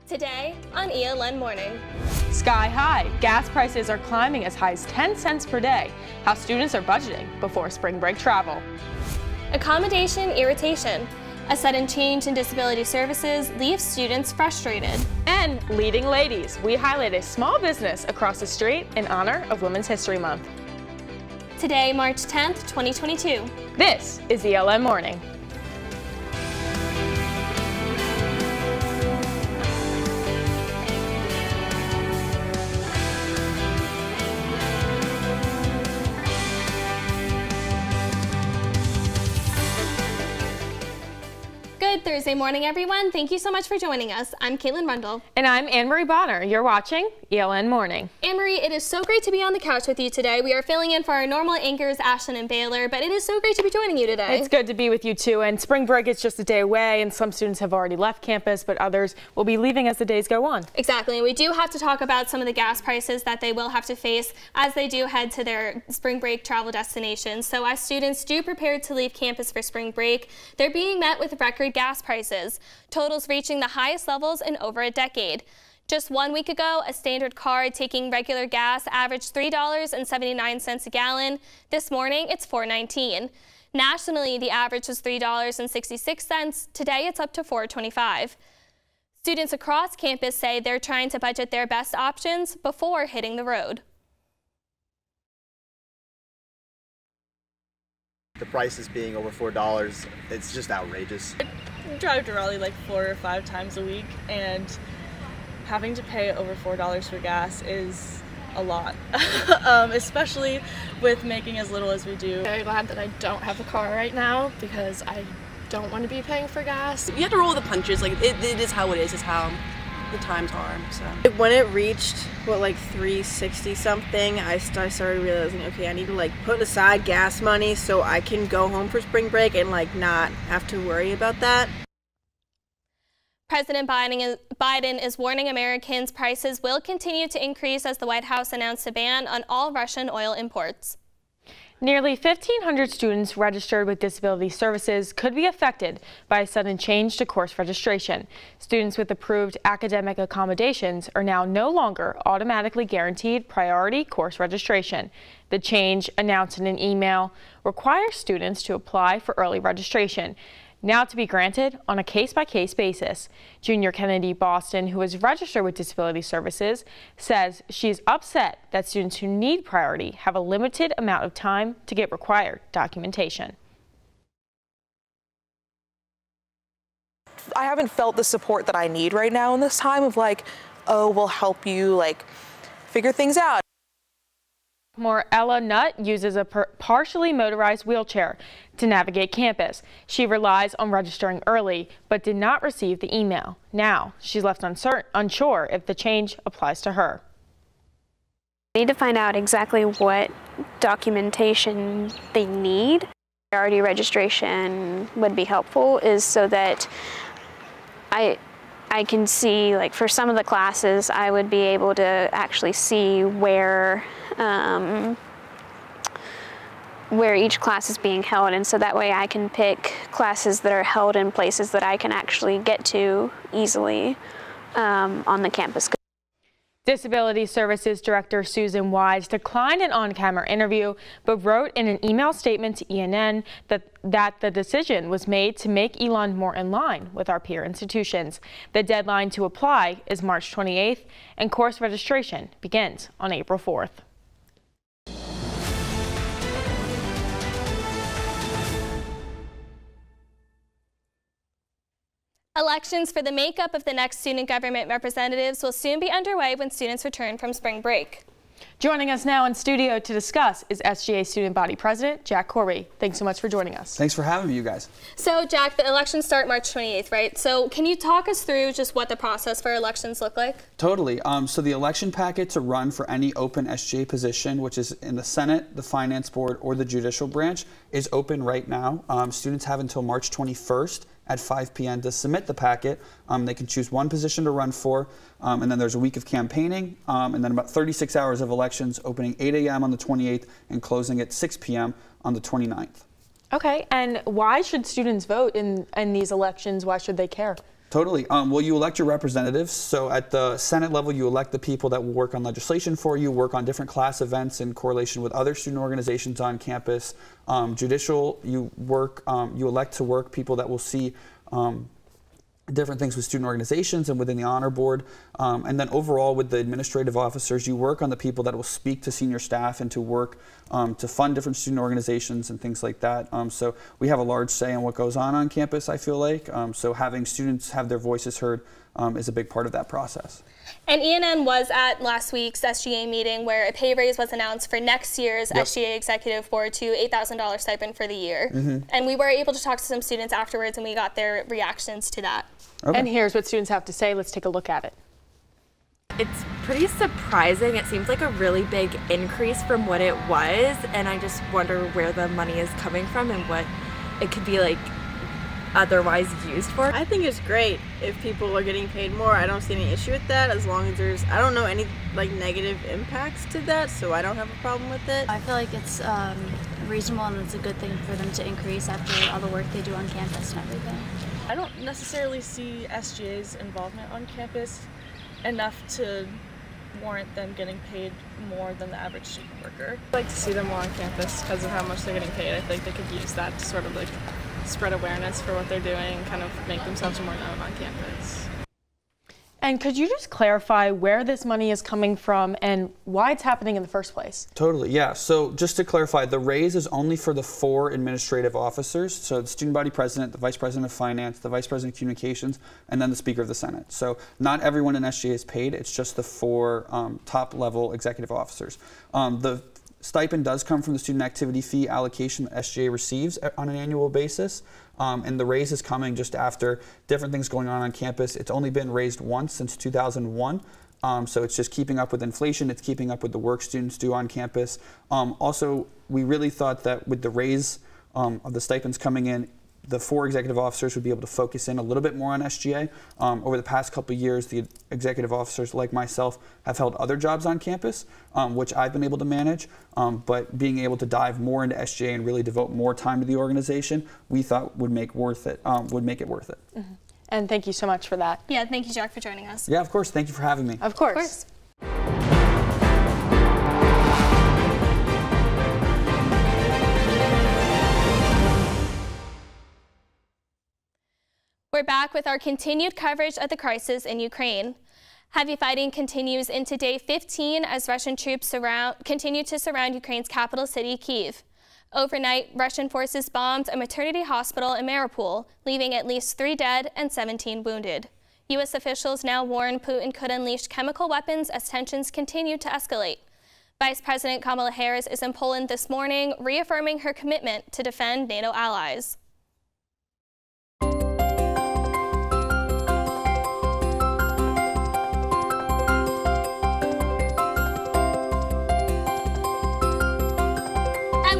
Today on ELN Morning. Sky high. Gas prices are climbing as high as 10 cents per day. How students are budgeting before spring break travel. Accommodation irritation. A sudden change in disability services leaves students frustrated. And leading ladies. We highlight a small business across the street in honor of Women's History Month. Today, March 10th, 2022. This is ELN Morning. Good Thursday morning, everyone. Thank you so much for joining us. I'm Rundle. And I'm Annemarie Bonner. You're watching ELN Morning. Annemarie, it is so great to be on the couch with you today. We are filling in for our normal anchors, Ashlyn and Baylor, but it is so great to be joining you today. It's good to be with you too. And spring break is just a day away, and some students have already left campus, but others will be leaving as the days go on. Exactly. And we do have to talk about some of the gas prices that they will have to face as they do head to their spring break travel destinations. So as students do prepare to leave campus for spring break, they're being met with record gas prices, totals reaching the highest levels in over a decade. Just 1 week ago, a standard car taking regular gas averaged $3.79 a gallon. This morning, it's $4.19. Nationally, the average was $3.66. Today, it's up to $4.25. Students across campus say they're trying to budget their best options before hitting the road. The prices being over $4, it's just outrageous. I drive to Raleigh like 4 or 5 times a week, and having to pay over $4 for gas is a lot, especially with making as little as we do. Very glad that I don't have a car right now because I don't want to be paying for gas. You have to roll the punches. Like it is how it is. It's how the times are. So when it reached like 360 something, I started realizing, okay, I need to like put aside gas money so I can go home for spring break and like not have to worry about that. President Biden is warning Americans prices will continue to increase as the White House announced a ban on all Russian oil imports. Nearly 1,500 students registered with disability services could be affected by a sudden change to course registration. Students with approved academic accommodations are now no longer automatically guaranteed priority course registration. The change, announced in an email, requires students to apply for early registration, now to be granted on a case-by-case basis. Junior Kennedy Boston, who is registered with disability services, says she is upset that students who need priority have a limited amount of time to get required documentation. I haven't felt the support that I need right now in this time of like, oh, we'll help you like figure things out. Ella Nutt uses a partially motorized wheelchair to navigate campus. She relies on registering early, but did not receive the email. Now, she's left unsure if the change applies to her. I need to find out exactly what documentation they need. Priority registration would be helpful, is so that I can see, like for some of the classes, I would be able to actually see where each class is being held, and so that way I can pick classes that are held in places that I can actually get to easily on the campus. Disability Services Director Susan Wise declined an on-camera interview, but wrote in an email statement to ELN that the decision was made to make ELN more in line with our peer institutions. The deadline to apply is March 28th, and course registration begins on April 4th. Elections for the makeup of the next student government representatives will soon be underway when students return from spring break. Joining us now in studio to discuss is SGA Student Body President Jack Corby. Thanks so much for joining us. Thanks for having me, you guys. So Jack, the elections start March 28th, right? So can you talk us through just what the process for elections look like? Totally. So the election packet to run for any open SGA position, which is in the Senate, the Finance Board, or the Judicial Branch, is open right now. Students have until March 21st at 5 p.m. to submit the packet. They can choose one position to run for, and then there's a week of campaigning, and then about 36 hours of elections, opening 8 a.m. on the 28th and closing at 6 p.m. on the 29th. Okay, and why should students vote in these elections? Why should they care? Totally. Well, you elect your representatives. So at the Senate level, you elect the people that will work on legislation for you, work on different class events in correlation with other student organizations on campus. Judicial, you elect to work people that will see different things with student organizations and within the honor board. And then overall with the administrative officers, you work on the people that will speak to senior staff and to work to fund different student organizations and things like that. So we have a large say in what goes on campus, I feel like. So having students have their voices heard is a big part of that process. And ELN was at last week's SGA meeting where a pay raise was announced for next year's SGA Executive Board to $8,000 stipend for the year. And we were able to talk to some students afterwards and we got their reactions to that. Okay. And here's what students have to say. Let's take a look at it. It's pretty surprising. It seems like a really big increase from what it was, and I just wonder where the money is coming from and what it could be like otherwise used for. I think it's great if people are getting paid more. I don't see any issue with that as long as there's, I don't know any like negative impacts to that, so I don't have a problem with it. I feel like it's reasonable and it's a good thing for them to increase after all the work they do on campus and everything. I don't necessarily see SGA's involvement on campus enough to warrant them getting paid more than the average student worker. I'd like to see them more on campus because of how much they're getting paid. I think they could use that to sort of like spread awareness for what they're doing, kind of make themselves more known on campus. And could you just clarify where this money is coming from and why it's happening in the first place? Totally, yeah. So just to clarify, the raise is only for the 4 administrative officers. So the student body president, the vice president of finance, the vice president of communications, and then the speaker of the Senate. So not everyone in SGA is paid. It's just the 4 top level executive officers. The stipend does come from the student activity fee allocation that SGA receives on an annual basis. And the raise is coming just after different things going on campus. It's only been raised once since 2001. So it's just keeping up with inflation. It's keeping up with the work students do on campus. Also, we really thought that with the raise of the stipends coming in, the 4 executive officers would be able to focus in a little bit more on SGA. Over the past couple of years, the executive officers like myself have held other jobs on campus, which I've been able to manage, but being able to dive more into SGA and really devote more time to the organization, we thought would make it worth it. And thank you so much for that. Yeah, thank you, Jack, for joining us. Yeah, of course. Thank you for having me. Of course. We're back with our continued coverage of the crisis in Ukraine. Heavy fighting continues into day 15 as Russian troops continue to surround Ukraine's capital city, Kyiv. Overnight, Russian forces bombed a maternity hospital in Mariupol, leaving at least 3 dead and 17 wounded. U.S. officials now warn Putin could unleash chemical weapons as tensions continue to escalate. Vice President Kamala Harris is in Poland this morning, reaffirming her commitment to defend NATO allies.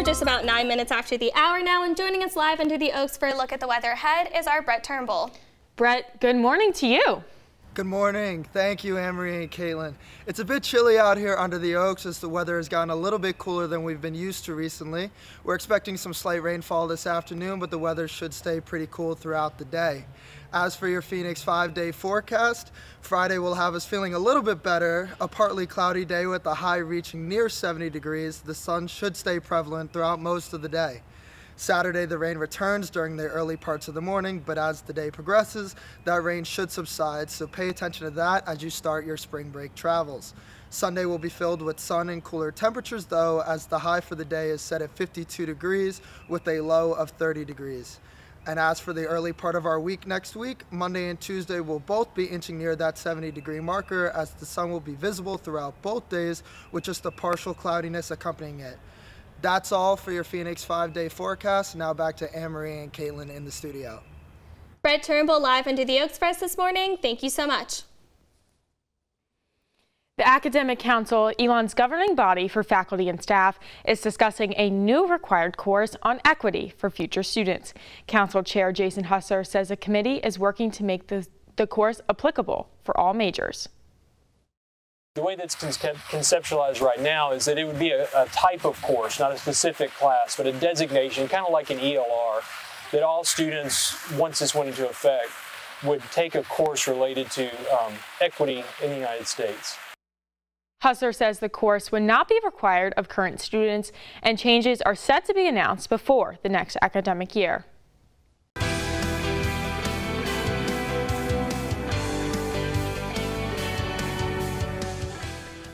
Just about 9 minutes after the hour now, and joining us live under the Oaks for a look at the weather ahead is our Brett Turnbull. Brett, good morning to you. Good morning. Thank you, Annemarie and Caitlin. It's a bit chilly out here under the Oaks as the weather has gotten a little bit cooler than we've been used to recently. We're expecting some slight rainfall this afternoon, but the weather should stay pretty cool throughout the day. As for your Phoenix 5-day forecast, Friday will have us feeling a little bit better, a partly cloudy day with a high reaching near 70 degrees. The sun should stay prevalent throughout most of the day. Saturday, the rain returns during the early parts of the morning, but as the day progresses, that rain should subside, so pay attention to that as you start your spring break travels. Sunday will be filled with sun and cooler temperatures though, as the high for the day is set at 52 degrees with a low of 30 degrees. And as for the early part of our week next week, Monday and Tuesday will both be inching near that 70-degree marker as the sun will be visible throughout both days with just a partial cloudiness accompanying it. That's all for your Phoenix 5-day forecast. Now back to Annemarie and Caitlin in the studio. Brett Turnbull live under the Oaks for us this morning. Thank you so much. The Academic Council, ELN's governing body for faculty and staff, is discussing a new required course on equity for future students. Council Chair Jason Husser says the committee is working to make the course applicable for all majors. The way that's conceptualized right now is that it would be a type of course, not a specific class, but a designation, kind of like an ELR, that all students, once this went into effect, would take a course related to equity in the United States. Hustler says the course would not be required of current students, and changes are set to be announced before the next academic year.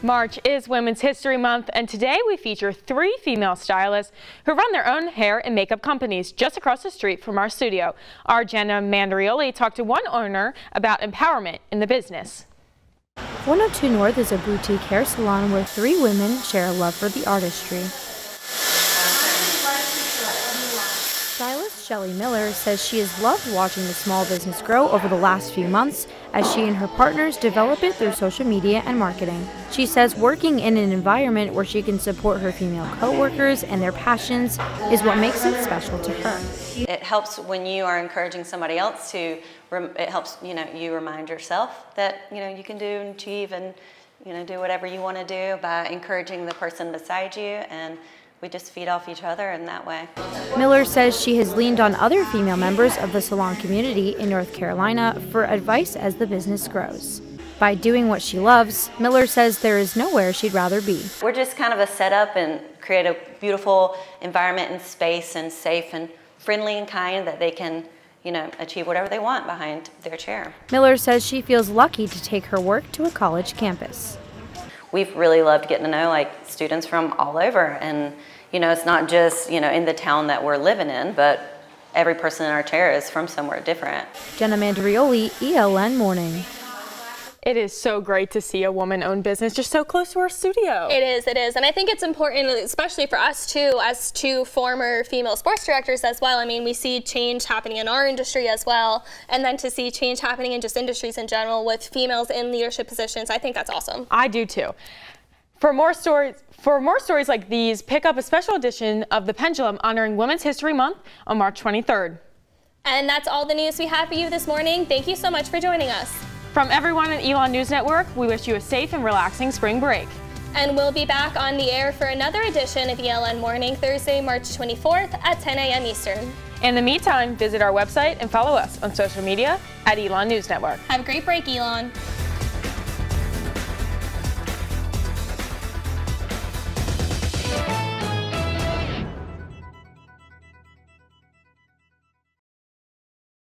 March is Women's History Month, and today we feature 3 female stylists who run their own hair and makeup companies just across the street from our studio. Our Annemarie talked to one owner about empowerment in the business. 102 North is a boutique hair salon where 3 women share a love for the artistry. Stylist Shelly Miller says she has loved watching the small business grow over the last few months as she and her partners develop it through social media and marketing. She says working in an environment where she can support her female co-workers and their passions is what makes it special to her. It helps when you are encouraging somebody else to, it helps, you remind yourself that, you can do and achieve and, do whatever you want to do by encouraging the person beside you, and we just feed off each other in that way. Miller says she has leaned on other female members of the salon community in North Carolina for advice as the business grows. By doing what she loves, Miller says there is nowhere she'd rather be. We're just kind of a setup and create a beautiful environment and space and safe and friendly and kind that they can, achieve whatever they want behind their chair. Miller says she feels lucky to take her work to a college campus. We've really loved getting to know students from all over, and it's not just in the town that we're living in, but every person in our chair is from somewhere different. Annemarie, ELN Morning. It is so great to see a woman-owned business just so close to our studio. It is, and I think it's important, especially for us too, as 2 former female sports directors as well. I mean, we see change happening in our industry as well, and then to see change happening in just industries in general with females in leadership positions, I think that's awesome. I do too. For more stories like these, pick up a special edition of The Pendulum honoring Women's History Month on March 23rd. And that's all the news we have for you this morning. Thank you so much for joining us. From everyone at ELN News Network, we wish you a safe and relaxing spring break. And we'll be back on the air for another edition of ELN Morning, Thursday, March 24th at 10 a.m. Eastern. In the meantime, visit our website and follow us on social media at ELN News Network. Have a great break, ELN.